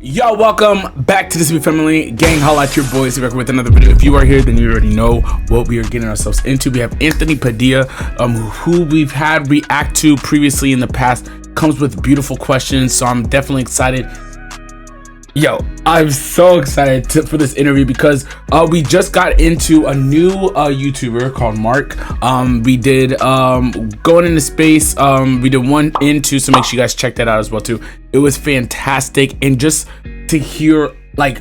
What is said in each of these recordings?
Yo, welcome back to this family gang. Holla at your boys here with another video. If you are here, then you already know what we are getting ourselves into. We have Anthony Padilla, who we've had react to previously in the past. Comes with beautiful questions, so I'm definitely excited. Yo, I'm so excited for this interview because we just got into a new YouTuber called Mork. We did going into space. We did 1 and 2, so make sure you guys check that out as well too. It was fantastic, and just to hear like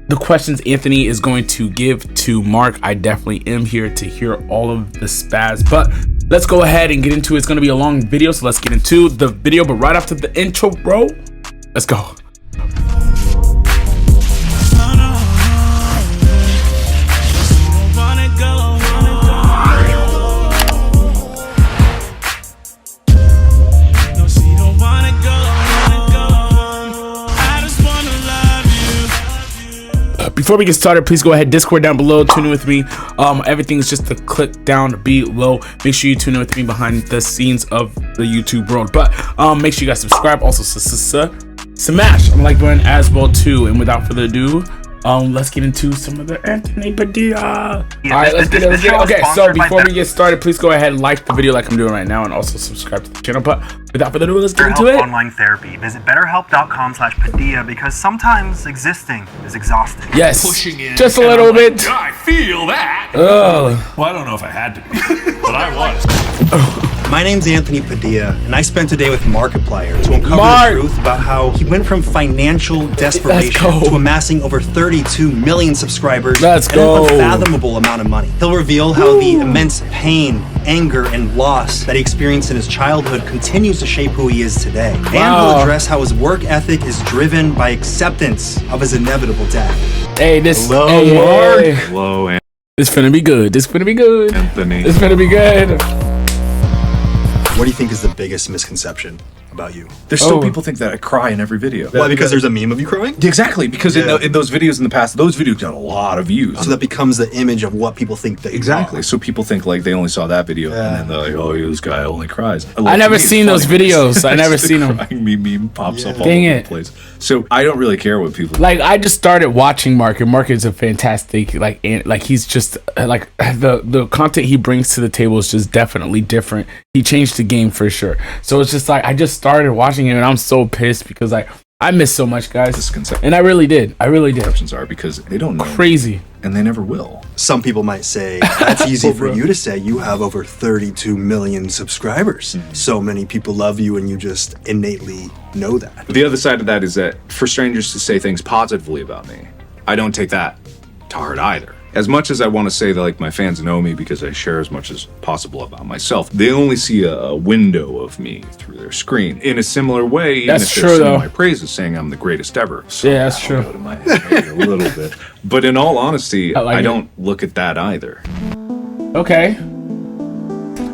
the questions Anthony is going to give to Mork, I definitely am here to hear all of the spaz. But let's go ahead and get into it. It's going to be a long video, so let's get into the video. But right after the intro, bro, let's go. Before we get started, please go ahead, Discord down below, tune in with me. Everything's just a click down below. Make sure you tune in with me behind the scenes of the YouTube world. But make sure you guys subscribe. Also, smash I'm like doing as well too. And without further ado, let's get into some of the Anthony Padilla. All right, let's get it. Okay, so before we get started, please go ahead and like the video like I'm doing right now, and also subscribe to the channel. But without further ado, let's get into it. Online therapy. Visit betterhelp.com/Padilla because sometimes existing is exhausting. Yes, pushing in just a little bit. Yeah, I feel that. Well, I don't know if I had to be, but I was. My name's Anthony Padilla, and I spent a day with Markiplier to uncover the truth about how he went from financial desperation to amassing over 32 million subscribers and an unfathomable amount of money. He'll reveal how the immense pain, anger, and loss that he experienced in his childhood continues to shape who he is today. And he'll address how his work ethic is driven by acceptance of his inevitable death. Hey, this Hello, Mark. Hello, Anthony. This finna be good. This finna be good. Anthony. This finna be good. What do you think is the biggest misconception about you? There's still people think that I cry in every video. Why? Because there's a meme of you crying? Exactly, because in those videos in the past, those videos got a lot of views. So that becomes the image of what people think that you are. So people think like they only saw that video and then they're like, oh, this guy only cries. I never seen those videos. I never seen them. Meme pops up all Dang over it. the place. So I don't really care what people Like, I just started watching Mork, and Mork is a fantastic, he's just like the content he brings to the table is just definitely different. He changed the game for sure. So it's just like I just started watching him, and I'm so pissed because I miss so much, guys. And I really did. Misconceptions are because they don't know crazy, and they never will. Some people might say that's easy for you to say. You have over 32 million subscribers. So many people love you, and you just innately know that. The other side of that is that for strangers to say things positively about me, I don't take that to heart either. As much as I want to say that like my fans know me because I share as much as possible about myself, they only see a window of me through their screen. In a similar way, even if they're singing my praises, saying I'm the greatest ever. So yeah, that's true. Go to my head a little bit. But in all honesty, I don't look at that either. Okay.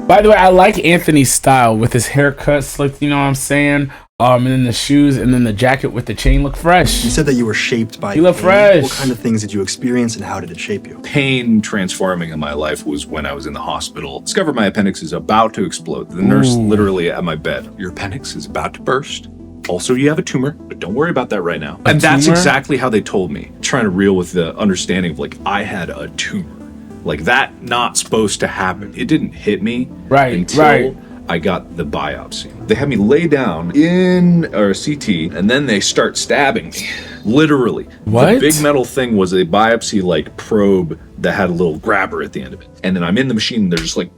By the way, I like Anthony's style with his haircuts, like, you know what I'm saying? And then the shoes, and then the jacket with the chain look fresh. You said that you were shaped by You look pain. fresh. What kind of things did you experience, and how did it shape you? Pain transforming in my life was when I was in the hospital. Discovered my appendix is about to explode. The nurse literally at my bed. Your appendix is about to burst. Also, you have a tumor, but don't worry about that right now. And that's exactly how they told me. Trying to reel with the understanding of like, I had a tumor. Like that not supposed to happen. It didn't hit me until I got the biopsy. They had me lay down in a CT, and then they start stabbing me. Literally. What? The big metal thing was a biopsy like probe that had a little grabber at the end of it. And then I'm in the machine, and they're just like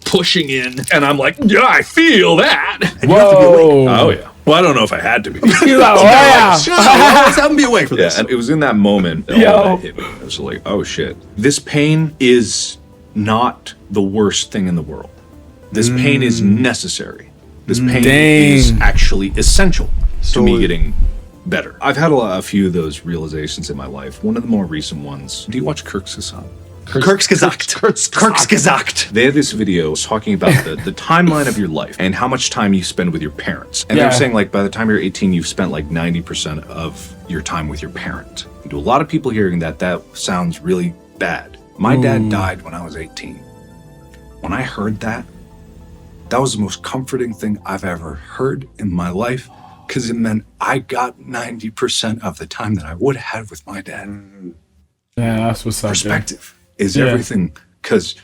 pushing in, and I'm like, yeah, I feel that. And you have to be awake. Oh yeah. Well, I don't know if I had to be. He's like, oh yeah. Let's have him be awake for this. And it was in that moment all that hit me. I was like, oh shit. This pain is not the worst thing in the world. This pain is necessary. This pain is actually essential to me getting better. I've had a few of those realizations in my life. One of the more recent ones. Do you watch Criscimagna? Criscimagna. They had this video talking about the timeline of your life and how much time you spend with your parents. And they were saying like by the time you're 18, you've spent like 90% of your time with your parent. And to a lot of people hearing that sounds really bad. My dad died when I was 18. When I heard that, That was the most comforting thing I've ever heard in my life, because it meant I got 90% of the time that I would have had with my dad. Yeah, that's what's up. Perspective is everything. Because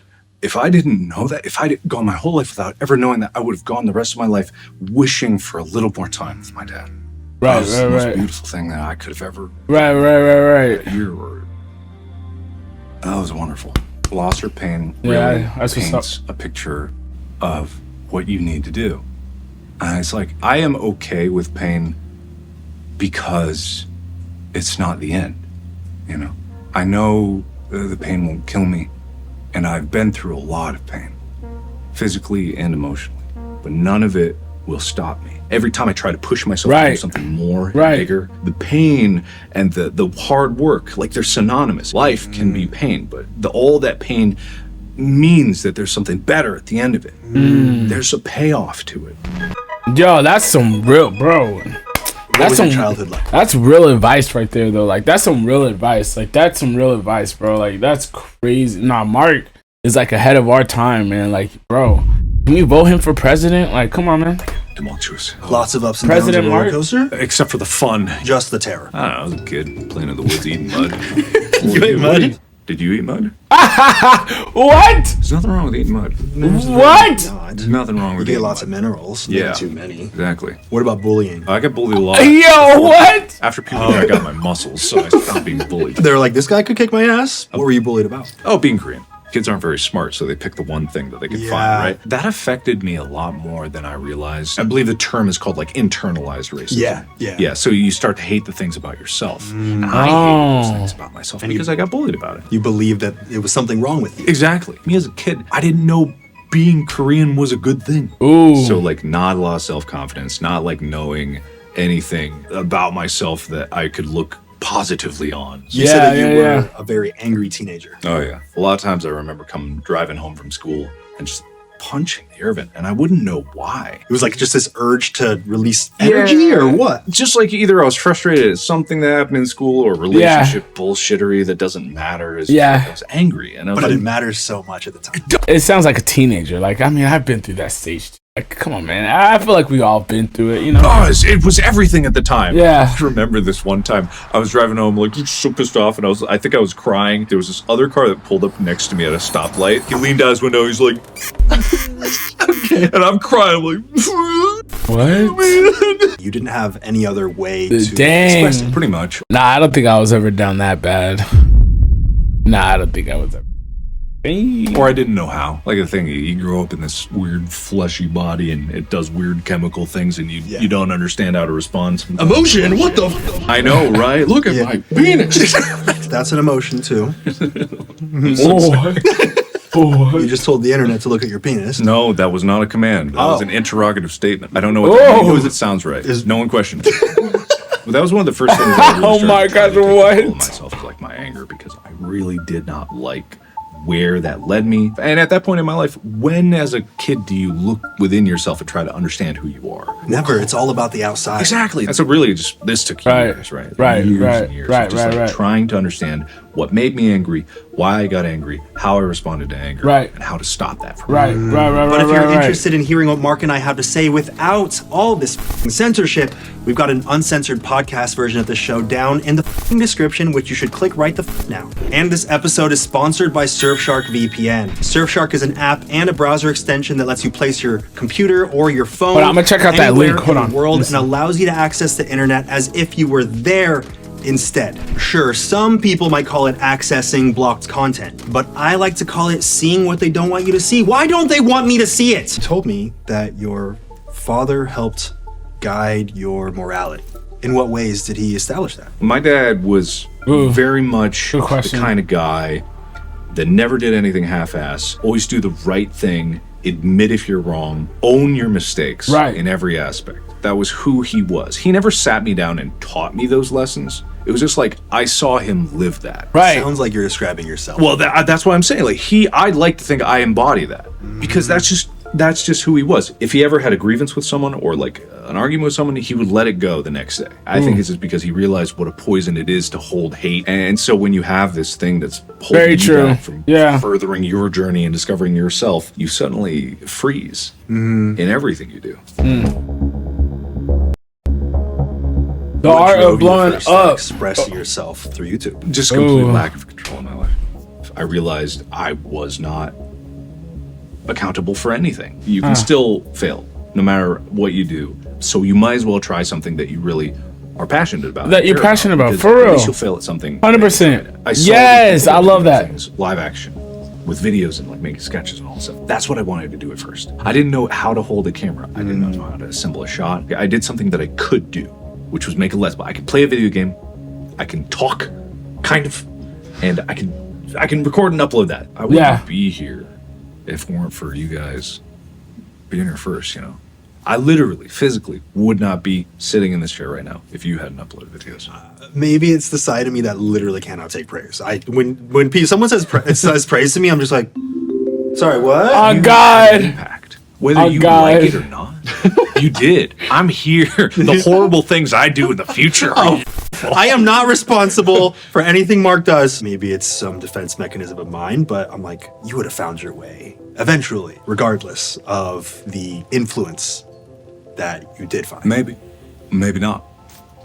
if I didn't know that, if I'd gone my whole life without ever knowing that, I would have gone the rest of my life wishing for a little more time with my dad. Right, that was the most beautiful thing that I could have ever hear. That was wonderful. Loss or pain really paints a picture of what you need to do. And it's like, I am okay with pain because it's not the end, you know? I know the pain won't kill me, and I've been through a lot of pain, physically and emotionally, but none of it will stop me. Every time I try to push myself to do something more and bigger, the pain and the hard work, like they're synonymous. Life can be pain, but all that pain means that there's something better at the end of it. There's a payoff to it. Yo, that's some real, bro. That's some childhood life. That's real advice right there, though. Like, that's some real advice. Like, that's some real advice, bro. Like, that's crazy. Nah, Mark is like ahead of our time, man. Like, bro, can we vote him for president? Like, come on, man. Tumultuous. Lots of ups and downs on the roller coaster. Except for the fun. Just the terror. I don't know, I was a kid playing in the woods eating mud. You ate mud? Did you eat mud? What? There's nothing wrong with eating mud. What? There's nothing wrong with you eating get lots mud. of minerals. Yeah. Too many. Exactly. What about bullying? I got bullied a lot. Yo, what? After puberty, I got my muscles, so I stopped being bullied. They were like, this guy could kick my ass? What were you bullied about? Oh, being Korean. Kids aren't very smart, so they pick the one thing that they can find, right? That affected me a lot more than I realized. I believe the term is called like internalized racism. Yeah, so you start to hate the things about yourself. And I hate those things about myself because I got bullied about it. You believed that it was something wrong with you. Exactly. Me as a kid, I didn't know being Korean was a good thing. So like not a lot of self-confidence, not like knowing anything about myself that I could look positively on. You said that you were a very angry teenager. Oh yeah. A lot of times I remember driving home from school and just punching the air vent, and I wouldn't know why. It was like just this urge to release energy or what? Just like either I was frustrated at something that happened in school or relationship bullshittery that doesn't matter. I was angry. And I was but it matters so much at the time. It sounds like a teenager. Like, I mean, I've been through that stage too. Like, come on, man. I feel like we all been through it, you know? It was everything at the time. Yeah. I remember this one time. I was driving home, like, so pissed off, and I think I was crying. There was this other car that pulled up next to me at a stoplight. He leaned out his window, he's like, okay. And I'm crying, I'm like, what? You didn't have any other way to express it. Pretty much. Nah, I don't think I was ever down that bad. Nah, I don't think I was ever. Or I didn't know how. Like the thing, you grow up in this weird fleshy body and it does weird chemical things and you don't understand how to respond. Sometimes. Emotion? What the f? I know, right? Look at my penis. That's an emotion too. You just told the internet to look at your penis. No, that was not a command. That was an interrogative statement. I don't know what that means. It sounds right. No one questioned it. But that was one of the first things I really started to control myself, was like my anger, because I really did not like where that led me. And at that point in my life, when as a kid do you look within yourself and try to understand who you are? Never. It's all about the outside. Exactly. So really just this took years, right? Years and years of just trying to understand what made me angry, why I got angry, how I responded to anger, and how to stop that from me. But if you're interested in hearing what Mark and I have to say without all this censorship, we've got an uncensored podcast version of the show down in the description, which you should click right the now. And this episode is sponsored by Surfshark VPN. Surfshark is an app and a browser extension that lets you place your computer or your phone I'm gonna check out that link. Hold on. The world and allows you to access the internet as if you were there instead. Sure, some people might call it accessing blocked content, but I like to call it seeing what they don't want you to see. Why don't they want me to see it? You told me that your father helped guide your morality. In what ways did he establish that? My dad was very much the kind of guy that never did anything half-ass, always do the right thing, admit if you're wrong, own your mistakes in every aspect. That was who he was. He never sat me down and taught me those lessons. It was just like, I saw him live that. Sounds like you're describing yourself. Well, that's what I'm saying. Like I'd like to think I embody that because that's just who he was. If he ever had a grievance with someone or like an argument with someone, he would let it go the next day. I think it's just because he realized what a poison it is to hold hate. And so when you have this thing that's holding you back from furthering your journey and discovering yourself, you suddenly freeze in everything you do. The art of blowing up. Express yourself through YouTube. Just complete lack of control in my life. I realized I was not accountable for anything. You can still fail, no matter what you do. So you might as well try something that you really are passionate about. That you're passionate about, for real. At least you'll fail at something. 100%. Yes, I love that. Things, live action, with videos and like making sketches and all that stuff. That's what I wanted to do at first. I didn't know how to hold a camera. I didn't know how to assemble a shot. I did something that I could do, which was make a Let's Play. I could play a video game. I can talk, kind of, and I can record and upload that. I wouldn't be here if it weren't for you guys being here first, you know. I literally, physically would not be sitting in this chair right now if you hadn't uploaded videos. Maybe it's the side of me that literally cannot take praise. When someone says praise to me, I'm just like, sorry, what? Oh God! Impact. Whether you like it or not, you did. I'm here. The horrible things I do in the future. I am not responsible for anything Mark does. Maybe it's some defense mechanism of mine, but I'm like, you would have found your way eventually, regardless of the influence that you did find. Maybe not.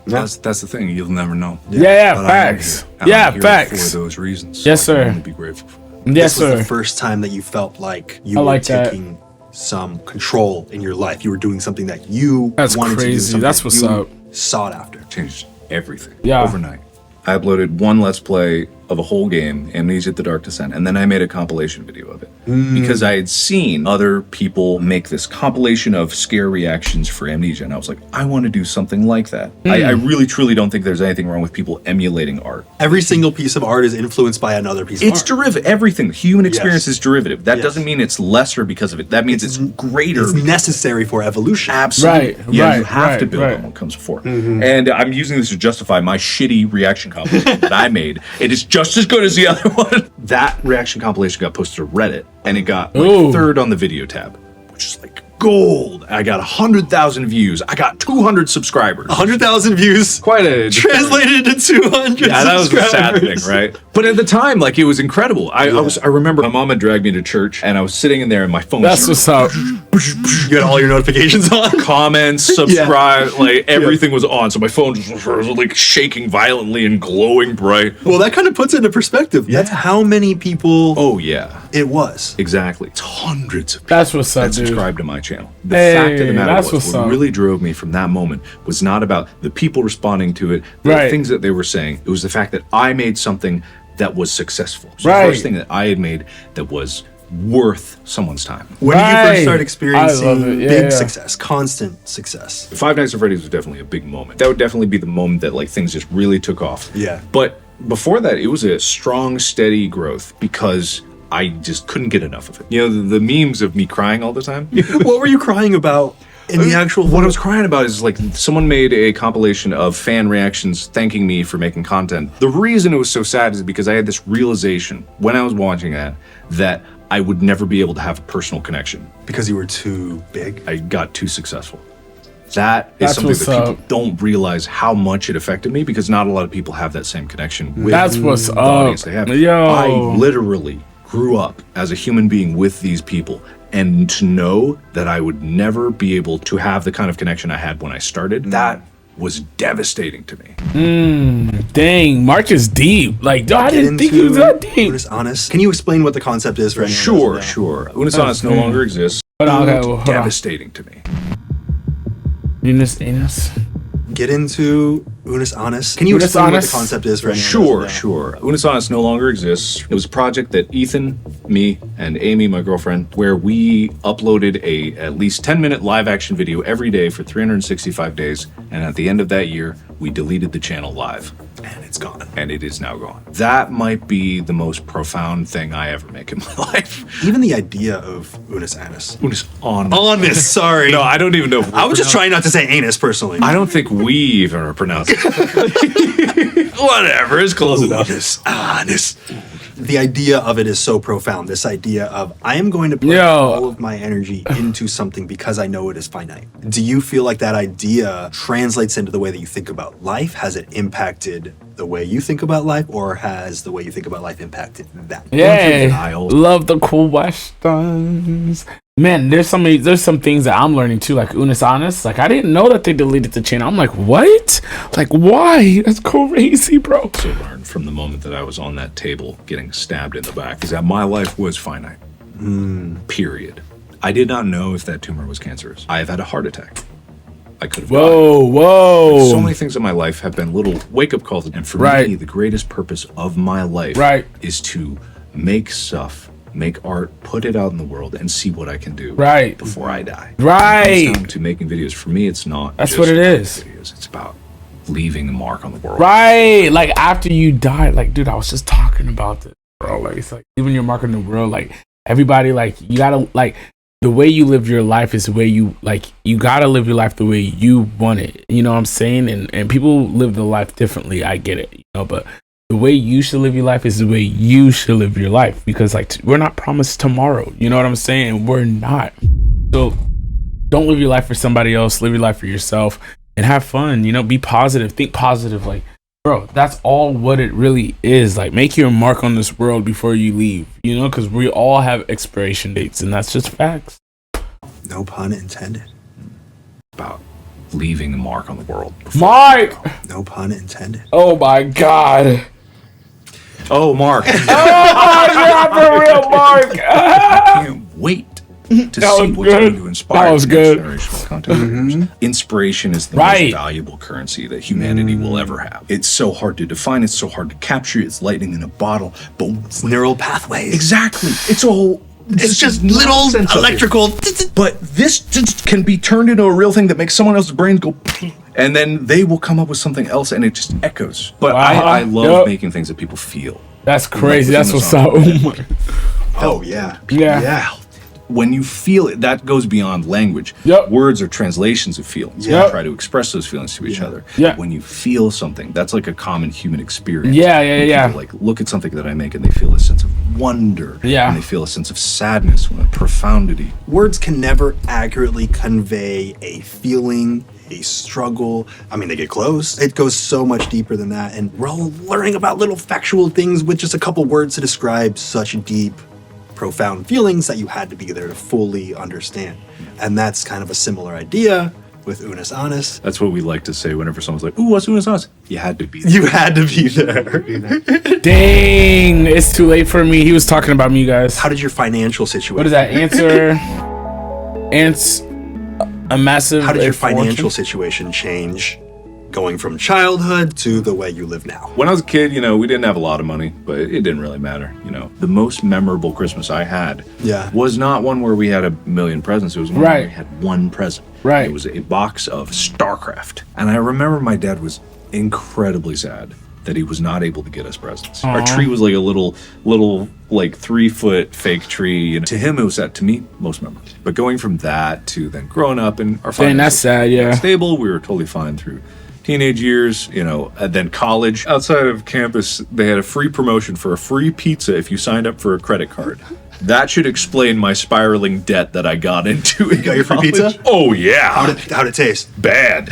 Yeah. That's the thing. You'll never know. Yeah, facts. I'm here for those reasons. Yes, sir. I can only be grateful for that. Yes, this was sir. the first time that you felt like you were taking some control in your life. You were doing something that you wanted crazy. to do. That's what's up. Sought after. Changed everything. Yeah. Overnight. I uploaded one Let's Play of a whole game, Amnesia: The Dark Descent, and then I made a compilation video of it. Because I had seen other people make this compilation of scare reactions for Amnesia, and I was like, I want to do something like that. I really, truly don't think there's anything wrong with people emulating art. Every single piece of art is influenced by another piece of art. It's derivative. Everything. The human experience is derivative. That doesn't mean it's lesser because of it. That means it's greater. It's necessary for evolution. Absolutely. Right, Yeah, right, you have to build on what comes before. And I'm using this to justify my shitty reaction compilation that I made. It is just as good as the other one. That reaction compilation got posted to Reddit, and it got like third on the video tab, which is like gold. I got 100,000 views. I got 200 subscribers. 100,000 views. Quite a translated into 200. Yeah, that was a sad thing, right? But at the time, like, it was incredible. I remember my mom had dragged me to church, and I was sitting in there, and my phone. That's what's up. You had all your notifications on. Comments, subscribe, like everything was on. So my phone just was like shaking violently and glowing bright. Well, that kind of puts it into perspective. Yeah. That's how many people. Oh yeah, it was exactly. It's hundreds of people. That's what's up, that dude. subscribed to my channel. The fact of the matter was, what up. really drove me from that moment was not about the people responding to it, the things that they were saying. It was the fact that I made something that was successful. So the first thing that I had made that was worth someone's time. When did you first start experiencing big success, constant success? Five Nights at Freddy's was definitely a big moment. That would definitely be the moment that like things just really took off. Yeah. But before that, it was a strong, steady growth because I just couldn't get enough of it. You know, the memes of me crying all the time. What were you crying about? In the actual what I was crying about is like someone made a compilation of fan reactions thanking me for making content. The reason it was so sad is because I had this realization when I was watching that I would never be able to have a personal connection. Because you were too big? I got too successful. That is something that people don't realize how much it affected me because not a lot of people have that same connection with the audience they have. I literally grew up as a human being with these people, and to know that I would never be able to have the kind of connection I had when I started, that was devastating to me. Dang, Mark is deep. Like, I didn't think he was that deep. UNUS Honest. Can you explain what the concept is for anyone? Sure. UNUS Honest no longer exists. Devastating to me. UNUS. Get into UNUS Honest. Can you explain what the concept is for anyone? Sure. UNUS Honest no longer exists. It was a project that Ethan, me, and Amy, my girlfriend, where we uploaded a at least 10-minute live action video every day for 365 days. And at the end of that year, we deleted the channel live. And it's gone. And it is now gone. That might be the most profound thing I ever make in my life. Even the idea of UNUS Honest. UNUS Honest. Honest, sorry. No, I don't even know. I was just trying not to say anus, personally. I don't think we even are pronouncing it. Whatever, it's close enough. UNUS Honest. The idea of it is so profound. This idea of, I am going to put all of my energy into something because I know it is finite. Do you feel like that idea translates into the way that you think about life? Has it impacted the way you think about life, or has the way you think about life impacted that? Yeah, love the questions. Man, there's some things that I'm learning too, like UNUS. Like I didn't know that they deleted the channel. I'm like, what? Like why? That's crazy, bro. So learned from the moment that I was on that table getting stabbed in the back is that my life was finite. Period. I did not know if that tumor was cancerous. I have had a heart attack. I could have died. Whoa. So many things in my life have been little wake-up calls. And for me, the greatest purpose of my life is to make stuff, make art, put it out in the world, and see what I can do before I die. When it comes down to making videos, for me, it's not That's just what it is. Videos. It's about leaving a mark on the world. Like after you die, like, dude, I was just talking about this, bro. Like, it's like leaving your mark on the world. Like, everybody, like, you gotta, like, the way you live your life is the way you, like, you gotta live your life the way you want it. You know what I'm saying? And people live their life differently. I get it, you know, but the way you should live your life is the way you should live your life, because, like, we're not promised tomorrow. You know what I'm saying? We're not. So don't live your life for somebody else. Live your life for yourself and have fun. You know, be positive. Think positive. Like, bro, that's all what it really is. Like, make your mark on this world before you leave, you know, because we all have expiration dates, and that's just facts. No pun intended. About leaving a mark on the world. Mark! No pun intended. Oh my God. Oh, Mark. Oh my God, for real, Mark. I can't wait to see what's going to inspire the next generation of content creators. Inspiration is the most valuable currency that humanity will ever have. It's so hard to define. It's so hard to capture. It's lightning in a bottle. But it's neural pathways. Exactly. It's just little electrical. But this just can be turned into a real thing that makes someone else's brain go, and then they will come up with something else, and it just echoes. But I love making things that people feel. That's crazy. That's what's up. Oh yeah. Yeah. When you feel it, that goes beyond language. Words are translations of feelings. You try to express those feelings to each other. When you feel something, that's like a common human experience. People, like, look at something that I make and they feel a sense of wonder. And they feel a sense of sadness, profundity. Words can never accurately convey a feeling, a struggle. I mean, they get close. It goes so much deeper than that. And we're all learning about little factual things with just a couple words to describe such deep, profound feelings that you had to be there to fully understand. And that's kind of a similar idea with UNUS. That's what we like to say whenever someone's like, ooh, what's UNUS? You had to be there. You had to be there. Dang, it's too late for me. He was talking about me, guys. How did your financial situation? What is that? A massive. How did your financial situation change going from childhood to the way you live now? When I was a kid, you know, we didn't have a lot of money, but it didn't really matter. You know, the most memorable Christmas I had was not one where we had a million presents. It was one where we had one present. It was a box of StarCraft. And I remember my dad was incredibly sad that he was not able to get us presents. Our tree was like a little like 3-foot fake tree. And to him, it was that, to me, most memorable. But going from that to then growing up and our finances that's sad, stable, we were totally fine through teenage years, you know, and then college. Outside of campus, they had a free promotion for a free pizza if you signed up for a credit card. That should explain my spiraling debt that I got into. You got your free pizza? Oh, yeah. How'd it taste? Bad.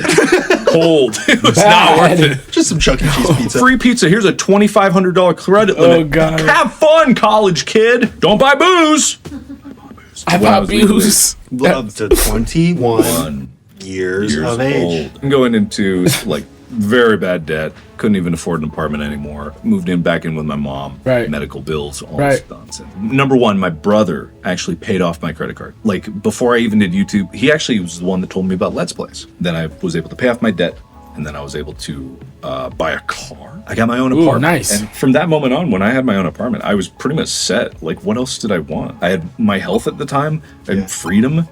Cold. It was not worth it. Just some Chuck E. Cheese pizza. Free pizza. Here's a $2,500 credit limit. Oh, God. Have fun, college kid. Don't buy booze. I bought booze. Up to 21 years of age. Old. I'm going into, like, very bad debt. Couldn't even afford an apartment anymore. Moved back in with my mom. Medical bills, all this nonsense. Number one, my brother actually paid off my credit card. Like, before I even did YouTube, he actually was the one that told me about Let's Plays. Then I was able to pay off my debt, and then I was able to buy a car. I got my own apartment. Nice. And from that moment on, when I had my own apartment, I was pretty much set. Like, what else did I want? I had my health at the time and freedom.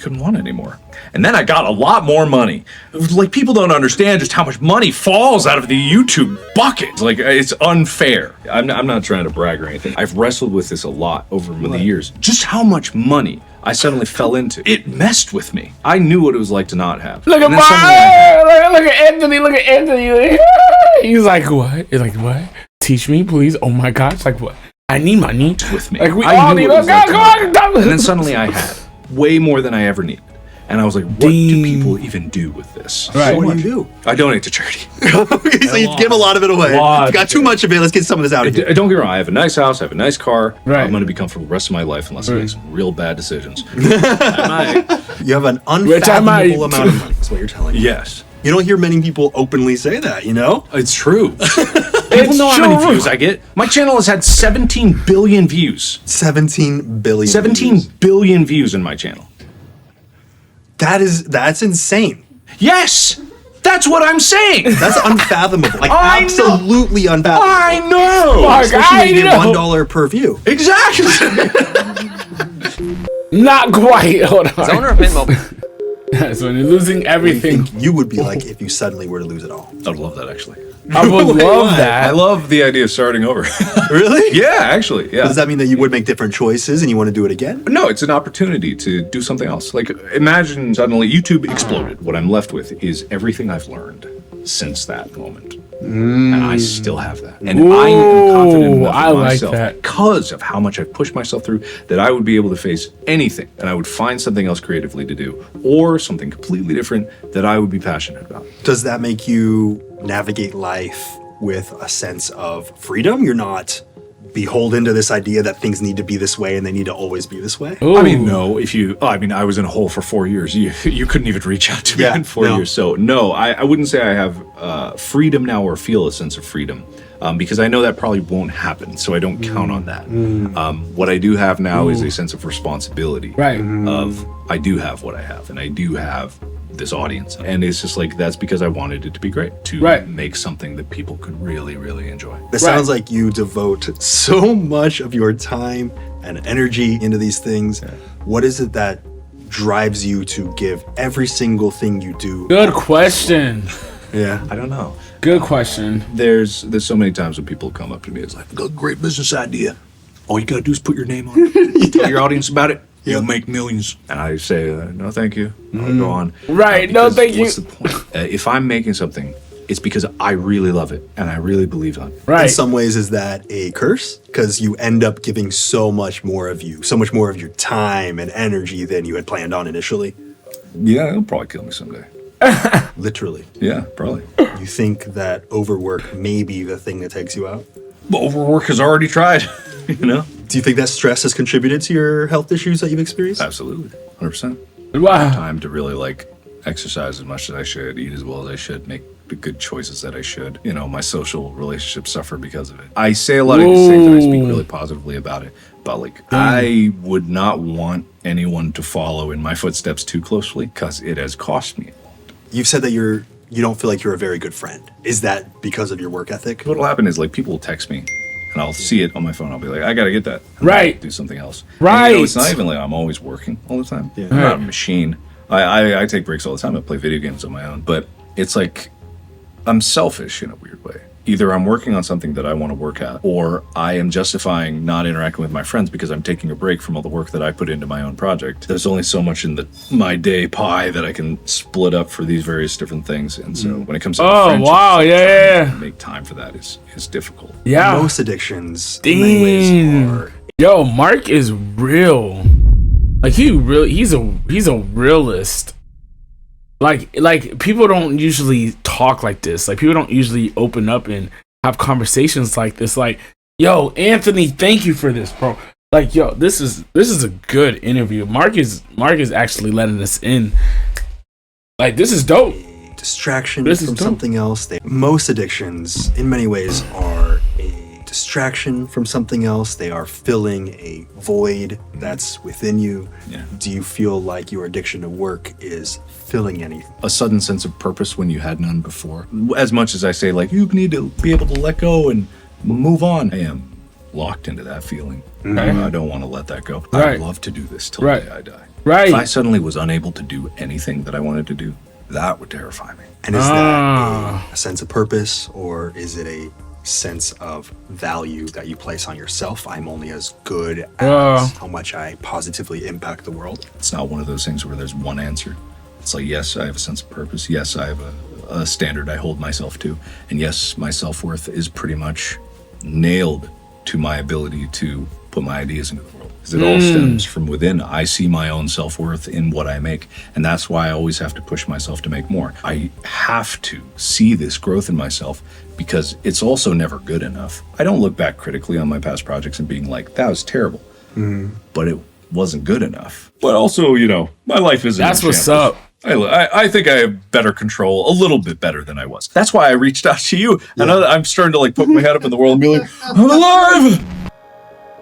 Couldn't want anymore. And then I got a lot more money. Like, people don't understand just how much money falls out of the YouTube bucket. Like, it's unfair. I'm not trying to brag or anything. I've wrestled with this a lot over the years. Just how much money I suddenly fell into. It messed with me. I knew what it was like to not have. Look at look at Anthony. Look at Anthony. He's like, what? He's like, what? Teach me, please. Oh my gosh. Like, what? I need money. With me. Like, we all need. And then suddenly I had way more than I ever needed. And I was like, what do people even do with this? Right. What do you do? I donate to charity. Okay, so you give a lot of it away. If you got too much of it, let's get some of this out of here. Don't get me wrong, I have a nice house, I have a nice car. Right. I'm going to be comfortable the rest of my life unless I make some real bad decisions. I might. You have an unfathomable amount of money, that's what you're telling me. Yes. You don't hear many people openly say that, you know? It's true. People know how many views I get. My channel has had 17 billion views. 17 billion 17 views. billion views in my channel. That's insane. Yes! That's what I'm saying! That's unfathomable. Like, I absolutely unfathomable. I know! Mark, Especially when you get know. $1 per view. Exactly! Not quite. Hold on. Zone or Mint Mobile? So when you're losing everything. You would be like if you suddenly were to lose it all. I'd love that, actually. I would love I that. love the idea of starting over. Really? Yeah, actually, yeah. Does that mean that you would make different choices and you want to do it again? No, it's an opportunity to do something else. Like, imagine suddenly YouTube exploded. What I'm left with is everything I've learned since that moment. And I still have that. And I am confident enough in myself because of how much I've pushed myself through that I would be able to face anything and I would find something else creatively to do or something completely different that I would be passionate about. Does that make you navigate life with a sense of freedom? You're not beholden to this idea that things need to be this way and they need to always be this way? Ooh. I mean, no, I was in a hole for 4 years. You couldn't even reach out to me in 4 years. So no, I wouldn't say I have freedom now or feel a sense of freedom because I know that probably won't happen. So I don't count on that. What I do have now is a sense of responsibility of I do have what I have and I do have this audience. And it's just like, that's because I wanted it to be great, to make something that people could really, really enjoy. It sounds like you devote so much of your time and energy into these things. Yeah. What is it that drives you to give every single thing you do? Good question. Yeah. I don't know. Good question. There's so many times when people come up to me, it's like, I've got a great business idea. All you gotta do is put your name on it. Tell your audience about it. You'll make millions. And I say, no, thank you. I'll go on. Right, no, thank you. What's the point? If I'm making something, it's because I really love it and I really believe in it. Right. In some ways, is that a curse? Because you end up giving so much more of you, so much more of your time and energy than you had planned on initially. Yeah, it'll probably kill me someday. Literally. Yeah, probably. You think that overwork may be the thing that takes you out? But overwork has already tried, you know? Do you think that stress has contributed to your health issues that you've experienced? Absolutely, 100%. Wow. Time to really like exercise as much as I should, eat as well as I should, make the good choices that I should. You know, my social relationships suffer because of it. I say a lot of things and I speak really positively about it, but like I would not want anyone to follow in my footsteps too closely because it has cost me. You've said that you don't feel like you're a very good friend. Is that because of your work ethic? What'll happen is like people will text me and I'll see it on my phone. I'll be like, I gotta get that. Right. I'll do something else. Right. And, you know, it's not even like I'm always working all the time. Yeah. I'm not a machine. I take breaks all the time. I play video games on my own. But it's like I'm selfish in a weird way. Either I'm working on something that I want to work at, or I am justifying not interacting with my friends because I'm taking a break from all the work that I put into my own project. There's only so much in my day pie that I can split up for these various different things. And so when it comes to friendships, make time for that is difficult. Yeah. Most addictions in many ways are. Yo, Mark is real. Like he's a realist. Like people don't usually talk like this. Like people don't usually open up and have conversations like this. Like, yo, Anthony, thank you for this, bro. Like, yo, this is a good interview. Mark is actually letting us in. Like, this is dope. Distraction from something else. Most addictions, in many ways, are a distraction from something else. They are filling a void that's within you. Yeah. Do you feel like your addiction to work is filling anything? A sudden sense of purpose when you had none before. As much as I say, like, you need to be able to let go and move on, I am locked into that feeling. I don't want to let that go. Right. I'd love to do this till the day I die. Right. If I suddenly was unable to do anything that I wanted to do, that would terrify me. And is that a sense of purpose, or is it a sense of value that you place on yourself? I'm only as good as how much I positively impact the world. It's not one of those things where there's one answer. It's like, yes, I have a sense of purpose. Yes, I have a standard I hold myself to. And yes, my self-worth is pretty much nailed to my ability to put my ideas into the world. because it all stems from within. I see my own self-worth in what I make, and that's why I always have to push myself to make more. I have to see this growth in myself because it's also never good enough. I don't look back critically on my past projects and being like, that was terrible, but it wasn't good enough. But also, you know, my life isn't. That's what's up. I think I have better control, a little bit better than I was. That's why I reached out to you. And I'm starting to like poke my head up in the world and be like, I'm alive!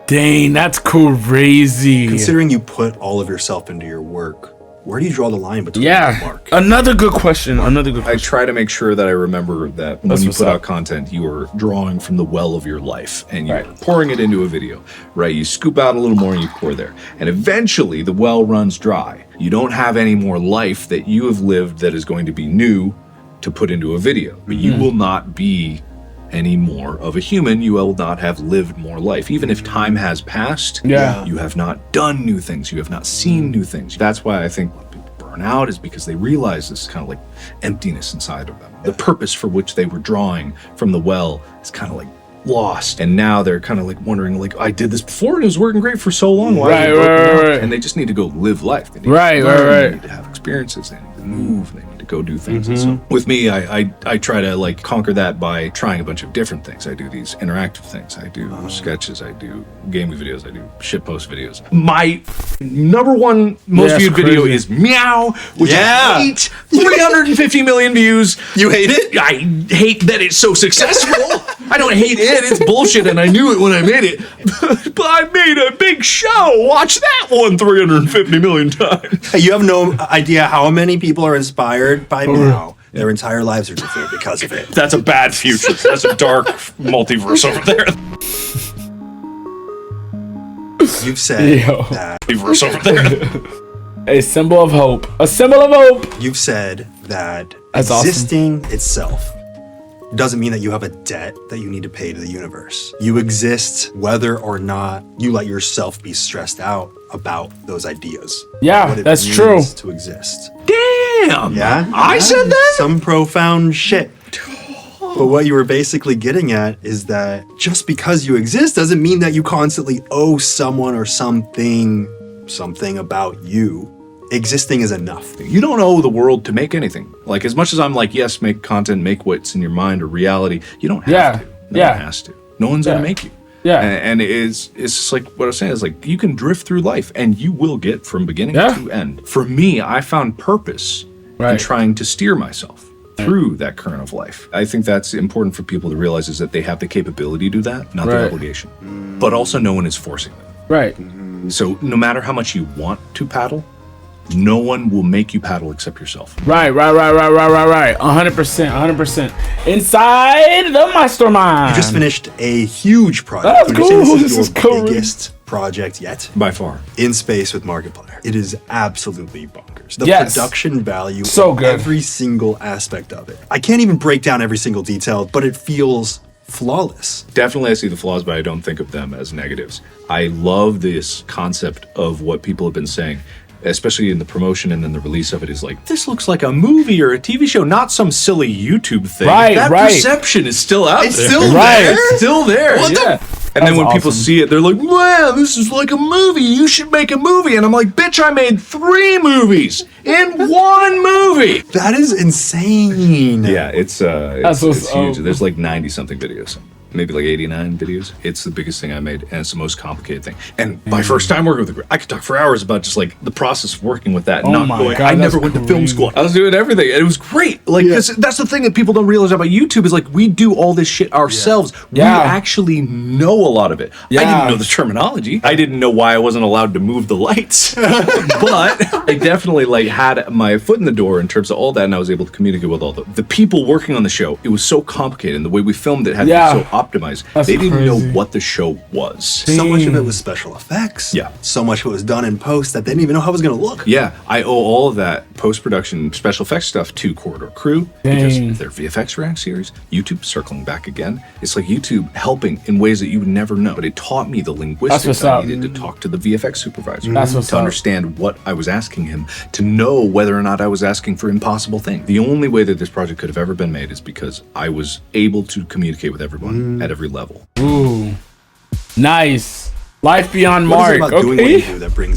Dang, that's crazy. Considering you put all of yourself into your work, where do you draw the line between Mark? Another good question. I try to make sure that I remember that when you put out content, you are drawing from the well of your life and you're pouring it into a video, right? You scoop out a little more and you pour there. And eventually the well runs dry. You don't have any more life that you have lived that is going to be new to put into a video. But you will not be any more of a human. You will not have lived more life. Even if time has passed, you have not done new things. You have not seen new things. That's why I think when people burn out is because they realize this kind of like emptiness inside of them. The purpose for which they were drawing from the well is kind of like lost, and now they're kind of like wondering, like, I did this before and it was working great for so long. Why right. And they just need to go live life. They need they need to have experiences. They need to move. They need to go do things. And so with me, I try to like conquer that by trying a bunch of different things. I do these interactive things. I do sketches. I do gaming videos. I do shitpost videos. My number one most viewed video is Meow, which I hate. 350 million views. You hate it? I hate that it's so successful. I don't hate it. It's bullshit, and I knew it when I made it. But I made a big show. Watch that one 350 million times. You have no idea how many people are inspired by Meow. Their entire lives are different because of it. That's a bad future. That's a dark multiverse over there. You've said that. Multiverse over there. A symbol of hope. A symbol of hope. You've said that that's existing itself doesn't mean that you have a debt that you need to pay to the universe. You exist whether or not you let yourself be stressed out about those ideas. Yeah, that's true. To exist. Damn. Yeah? I said that? Some profound shit. But what you were basically getting at is that just because you exist doesn't mean that you constantly owe someone or something about you. Existing is enough. You don't owe the world to make anything. Like, as much as I'm like, yes, make content, make what's in your mind or reality, you don't have to. No one has to. No one's gonna make you. Yeah. And it's just like what I was saying is like, you can drift through life and you will get from beginning to end. For me, I found purpose in trying to steer myself through that current of life. I think that's important for people to realize, is that they have the capability to do that, not the obligation. But also no one is forcing them. Right. So no matter how much you want to paddle, no one will make you paddle except yourself. Right. 100%. 100%. Inside the mastermind. You just finished a huge project. That's cool. This is your biggest project yet. By far. In space with Markiplier. It is absolutely bonkers. The production value so of good. Every single aspect of it. I can't even break down every single detail, but it feels flawless. Definitely I see the flaws, but I don't think of them as negatives. I love this concept of what people have been saying, especially in the promotion and then the release of it, is like, this looks like a movie or a TV show, not some silly YouTube thing. That perception is still out there. Still there? It's still there. And then when people see it, they're like, wow, this is like a movie. You should make a movie. And I'm like, bitch, I made 3 movies in 1 movie. That is insane. Yeah, it's huge. There's like 90 something videos. Maybe like 89 videos. It's the biggest thing I made, and it's the most complicated thing. And my first time working with I could talk for hours about just like the process of working with that. I never went to film school. I was doing everything, and it was great. Like, cause that's the thing that people don't realize about YouTube, is like, we do all this shit ourselves. We actually know a lot of it. I didn't know the terminology. I didn't know why I wasn't allowed to move the lights. But I definitely like had my foot in the door in terms of all that, and I was able to communicate with all the people working on the show. It was so complicated, and the way we filmed it had to be so optimized. They didn't even know what the show was. So much of it was special effects. Yeah. So much of it was done in post that they didn't even know how it was going to look. Yeah. I owe all of that post-production special effects stuff to Corridor Crew, because their VFX React series, YouTube, circling back again, it's like YouTube helping in ways that you would never know. But it taught me the linguistics I needed to talk to the VFX supervisor, to understand what I was asking him, to know whether or not I was asking for impossible things. The only way that this project could have ever been made is because I was able to communicate with everyone at every level. Ooh, nice. Life beyond What is it Mark. about doing what Okay. you do that brings